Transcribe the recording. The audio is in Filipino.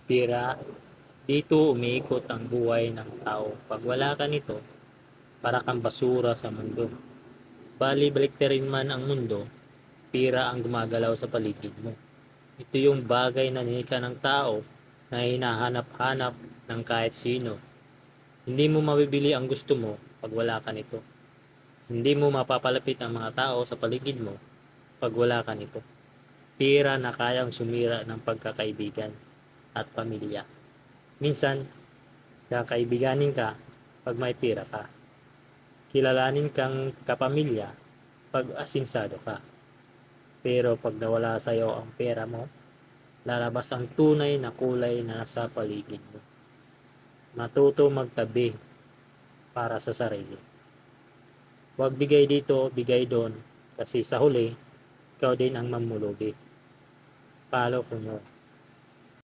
Pira, dito umiikot ang buhay ng tao. Pag wala ka nito, para kang basura sa mundo. Bali baliktarin man ang mundo, pira ang gumagalaw sa paligid mo. Ito yung bagay na nilikha ng tao na hinahanap-hanap ng kahit sino. Hindi mo mabibili ang gusto mo pag wala ka nito. Hindi mo mapapalapit ang mga tao sa paligid mo pag wala ka nito. Pira na kayang sumira ng pagkakaibigan at pamilya. Minsan, kakaibiganin ka pag may pira ka. Kilalanin kang kapamilya pag asinsado ka. Pero pag nawala sa iyo ang pera mo, lalabas ang tunay na kulay na nasa paligid mo. Matuto magtabi para sa sarili. Huwag bigay dito, bigay doon. Kasi sa huli, ikaw din ang mamulugi. Follow ko mo.